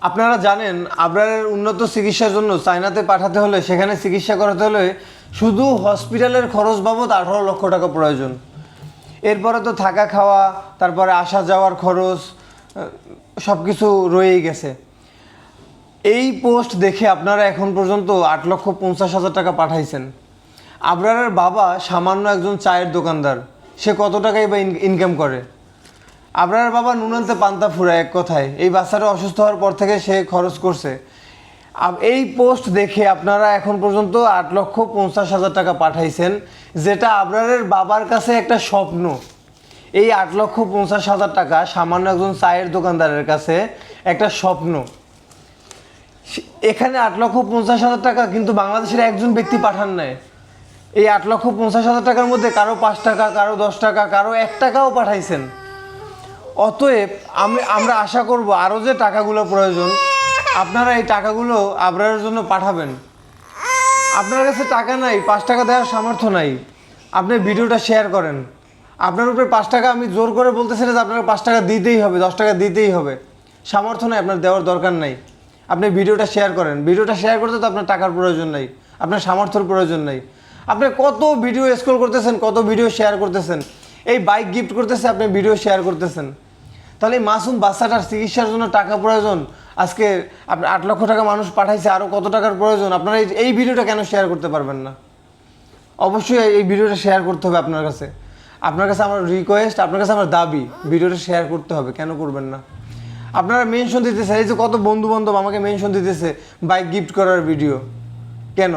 আপনারা জানেন আবরারের উন্নত চিকিৎসার জন্য চায়নাতে পাঠাতে হলে, সেখানে চিকিৎসা করাতে হলে শুধু হসপিটালের খরচ বাবদ 18 লক্ষ টাকা প্রয়োজন। এরপরে তো থাকা খাওয়া, তারপরে আসা যাওয়ার খরচ, সব কিছু রয়েই গেছে। এই পোস্ট দেখে আপনারা এখন পর্যন্ত 8,50,000 টাকা পাঠাইছেন। আবরারের বাবা সামান্য একজন চায়ের দোকানদার, সে কত টাকাই বা ইনকাম করে? আবরারের বাবা নুন আনতে পান্তা ফুরায়, এক কথায়। এই বাচ্চাটা অসুস্থ হওয়ার পর থেকে সে খরচ করছে। এই পোস্ট দেখে আপনারা এখন পর্যন্ত 8,50,000 টাকা পাঠাইছেন, যেটা আবরারের বাবার কাছে একটা স্বপ্ন। এই 8,50,000 টাকা সামান্য একজন চায়ের দোকানদারের কাছে একটা স্বপ্ন। এখানে 8,50,000 টাকা কিন্তু বাংলাদেশের একজন ব্যক্তি পাঠান নাই। এই 8,50,000 টাকার মধ্যে কারো 5 টাকা, কারো 10 টাকা, কারো 1 টাকাও পাঠাইছেন। অতএব আমরা আশা করব আরও যে টাকাগুলো প্রয়োজন, আপনারা এই টাকাগুলো আবরারের জন্য পাঠাবেন। আপনার কাছে টাকা নাই, 5 টাকা দেওয়ার সামর্থ্য নাই, আপনি ভিডিওটা শেয়ার করেন। আপনার উপরে 5 টাকা আমি জোর করে বলতেছি না যে আপনাকে 5 টাকা দিতেই হবে, 10 টাকা দিতেই হবে, সামর্থ্য নাই, আপনার দেওয়ার দরকার নাই। আপনি ভিডিওটা শেয়ার করেন। ভিডিওটা শেয়ার করতে তো আপনার টাকার প্রয়োজন নাই, আপনার সামর্থ্যের প্রয়োজন নাই। আপনি কত ভিডিও স্ক্রল করতেছেন, কত ভিডিও শেয়ার করতেছেন, এই বাইক গিফট করতেছে, আপনি ভিডিও শেয়ার করতেছেন। তাহলে এই মাসুম বাচ্চাটার চিকিৎসার জন্য টাকা প্রয়োজন। আজকে আপনার 8 লক্ষ টাকা মানুষ পাঠাইছে, আরও কত টাকার প্রয়োজন? আপনারা এই ভিডিওটা কেন শেয়ার করতে পারবেন না? অবশ্যই এই ভিডিওটা শেয়ার করতে হবে আপনার কাছে। আপনার কাছে আমার রিকোয়েস্ট, আপনার কাছে আমার দাবি, ভিডিওটা শেয়ার করতে হবে। কেন করবেন না? আপনারা মেনশন দিতেছে, এই যে কত বন্ধু বান্ধব আমাকে মেনশন দিতেছে বাইক গিফট করার ভিডিও। কেন?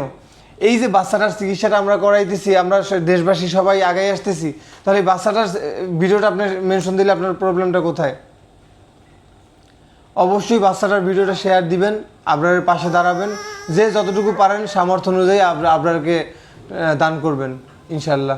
এই যে বাচ্চাটার চিকিৎসাটা আমরা করাইতেছি, আমরা দেশবাসী সবাই আগাই আসতেছি, তাহলে এই বাচ্চাটার ভিডিওটা আপনি মেনশন দিলে আপনার প্রবলেমটা কোথায়? অবশ্যই বাচ্চাটার ভিডিওটা শেয়ার দিবেন, আবরারের পাশে দাঁড়াবেন, যে যতটুকু পারেন সামর্থ্য অনুযায়ী আবরারকে দান করবেন ইনশাল্লাহ।